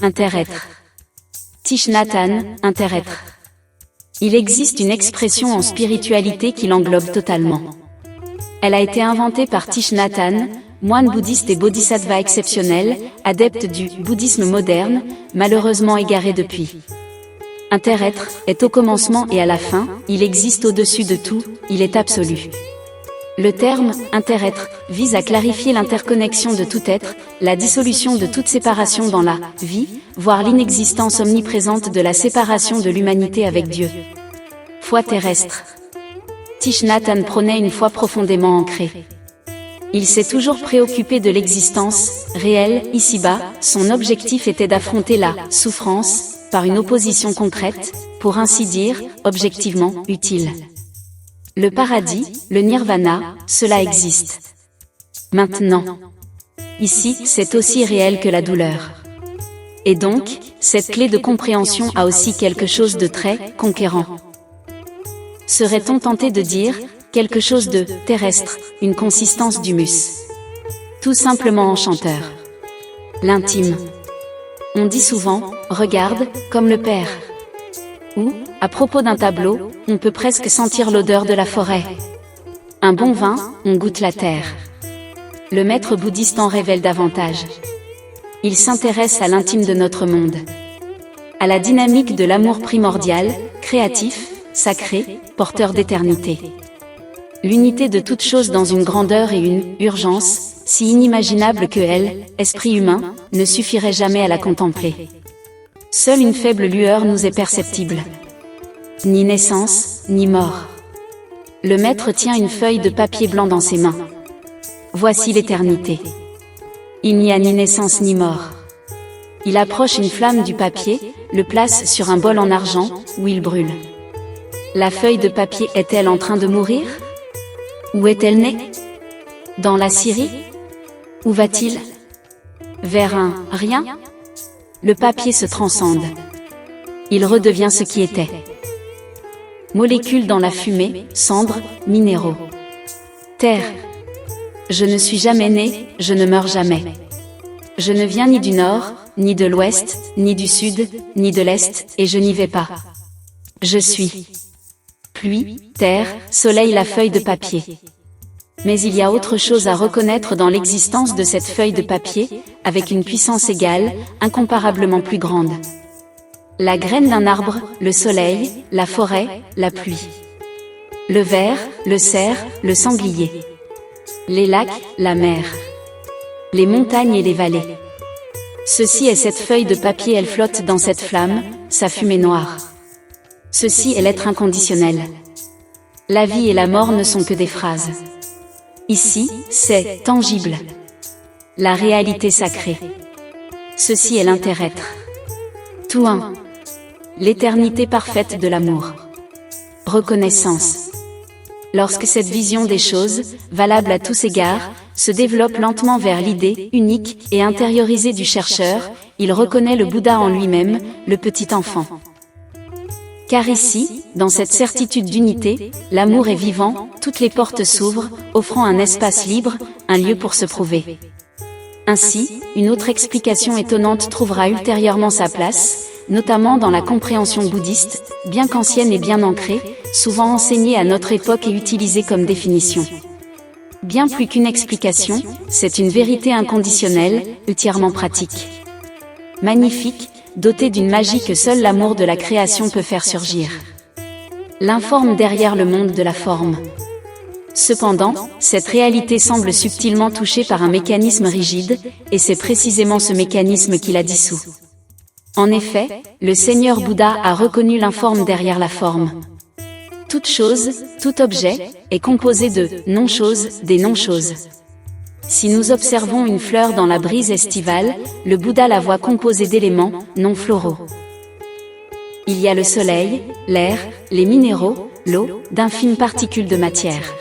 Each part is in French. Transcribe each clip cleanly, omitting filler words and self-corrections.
Interêtre. Thich Nhat Hanh, interêtre. Il existe une expression en spiritualité qui l'englobe totalement. Elle a été inventée par Thich Nhat Hanh, moine bouddhiste et bodhisattva exceptionnel, adepte du bouddhisme moderne, malheureusement égaré depuis. Interêtre est au commencement et à la fin, il existe au-dessus de tout, il est absolu. Le terme « interêtre » vise à clarifier l'interconnexion de tout être, la dissolution de toute séparation dans la vie, voire l'inexistence omniprésente de la séparation de l'humanité avec Dieu. Foi terrestre. Thich Nhat Hanh prônait une foi profondément ancrée. Il s'est toujours préoccupé de l'existence réelle, ici-bas, son objectif était d'affronter la souffrance, par une opposition concrète, pour ainsi dire, objectivement, utile. Le paradis, le nirvana, cela existe. Maintenant. Ici, c'est aussi réel que la douleur. Et donc, cette clé de compréhension a aussi quelque chose de très conquérant. Serait-on tenté de dire, quelque chose de terrestre, une consistance d'humus. Tout simplement enchanteur. L'intime. On dit souvent, regarde, comme le Père. Ou, à propos d'un tableau, on peut presque sentir l'odeur de la forêt. Un bon vin, on goûte la terre. Le maître bouddhiste en révèle davantage. Il s'intéresse à l'intime de notre monde. À la dynamique de l'amour primordial, créatif, sacré, porteur d'éternité. L'unité de toute chose dans une grandeur et une urgence, si inimaginable que elle, esprit humain, ne suffirait jamais à la contempler. Seule une faible lueur nous est perceptible. Ni naissance, ni mort. Le maître tient une feuille de papier blanc dans ses mains. Voici l'éternité. Il n'y a ni naissance ni mort. Il approche une flamme du papier, le place sur un bol en argent, où il brûle. La feuille de papier est-elle en train de mourir? Où est-elle née? Dans la Syrie? Où va-t-il? Vers un rien? Le papier se transcende. Il redevient ce qui était. Molécules dans la fumée, cendres, minéraux. Terre. Je ne suis jamais né, je ne meurs jamais. Je ne viens ni du nord, ni de l'ouest, ni du sud, ni de l'est, et je n'y vais pas. Je suis. Pluie, terre, soleil, la feuille de papier. Mais il y a autre chose à reconnaître dans l'existence de cette feuille de papier, avec une puissance égale, incomparablement plus grande. La graine d'un arbre, le soleil, la forêt, la pluie. Le ver, le cerf, le sanglier. Les lacs, la mer. Les montagnes et les vallées. Ceci est cette feuille de papier, elle flotte dans cette flamme, sa fumée noire. Ceci est l'être inconditionnel. La vie et la mort ne sont que des phrases. Ici, c'est tangible. La réalité sacrée. Ceci est l'interêtre. Tout un. L'éternité parfaite de l'amour. Reconnaissance. Lorsque cette vision des choses, valable à tous égards, se développe lentement vers l'idée unique et intériorisée du chercheur, il reconnaît le Bouddha en lui-même, le petit enfant. Car ici, dans cette certitude d'unité, l'amour est vivant, toutes les portes s'ouvrent, offrant un espace libre, un lieu pour se prouver. Ainsi, une autre explication étonnante trouvera ultérieurement sa place, notamment dans la compréhension bouddhiste, bien qu'ancienne et bien ancrée, souvent enseignée à notre époque et utilisée comme définition. Bien plus qu'une explication, c'est une vérité inconditionnelle, entièrement pratique. Magnifique, dotée d'une magie que seul l'amour de la création peut faire surgir. L'informe derrière le monde de la forme. Cependant, cette réalité semble subtilement touchée par un mécanisme rigide, et c'est précisément ce mécanisme qui la dissout. En effet, le Seigneur Bouddha a reconnu l'informe derrière la forme. Toute chose, tout objet, est composé de non-choses, des non-choses. Si nous observons une fleur dans la brise estivale, le Bouddha la voit composée d'éléments non floraux. Il y a le soleil, l'air, les minéraux, l'eau, d'infimes particules de matière.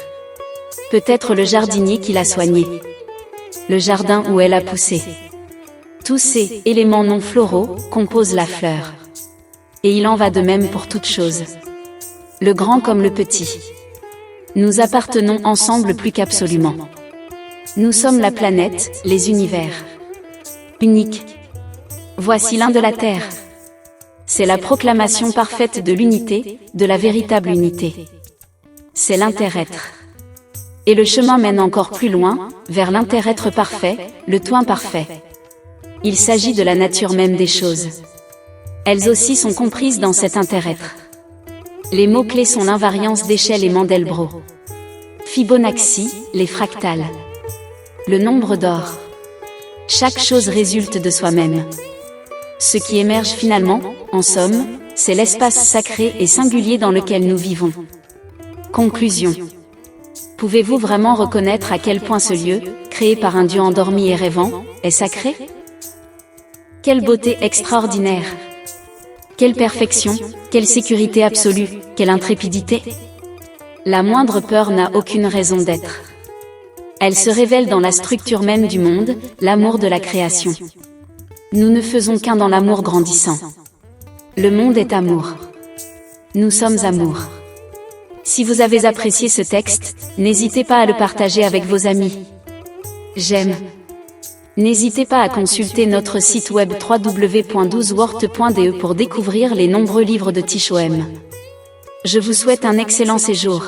Peut-être le jardinier qui l'a soignée. Le jardin où elle a poussé. Tous ces éléments non floraux composent la fleur. Et il en va de même pour toute chose. Le grand comme le petit. Nous appartenons ensemble plus qu'absolument. Nous sommes la planète, les univers. Uniques. Voici l'un de la terre. C'est la proclamation parfaite de l'unité, de la véritable unité. C'est l'inter-être. Et le chemin mène encore plus loin, vers l'inter-être parfait, le tout imparfait. Il s'agit de la nature même des choses. Elles aussi sont comprises dans cet inter-être. Les mots-clés sont l'invariance d'échelle et Mandelbrot. Fibonacci, les fractales. Le nombre d'or. Chaque chose résulte de soi-même. Ce qui émerge finalement, en somme, c'est l'espace sacré et singulier dans lequel nous vivons. Conclusion. Pouvez-vous vraiment reconnaître à quel point ce lieu, créé par un Dieu endormi et rêvant, est sacré? Quelle beauté extraordinaire! Quelle perfection, quelle sécurité absolue, quelle intrépidité! La moindre peur n'a aucune raison d'être. Elle se révèle dans la structure même du monde, l'amour de la création. Nous ne faisons qu'un dans l'amour grandissant. Le monde est amour. Nous sommes amour. Si vous avez apprécié ce texte, n'hésitez pas à le partager avec vos amis. J'aime. N'hésitez pas à consulter notre site web www.12wort.de pour découvrir les nombreux livres de Tichoem. Je vous souhaite un excellent séjour.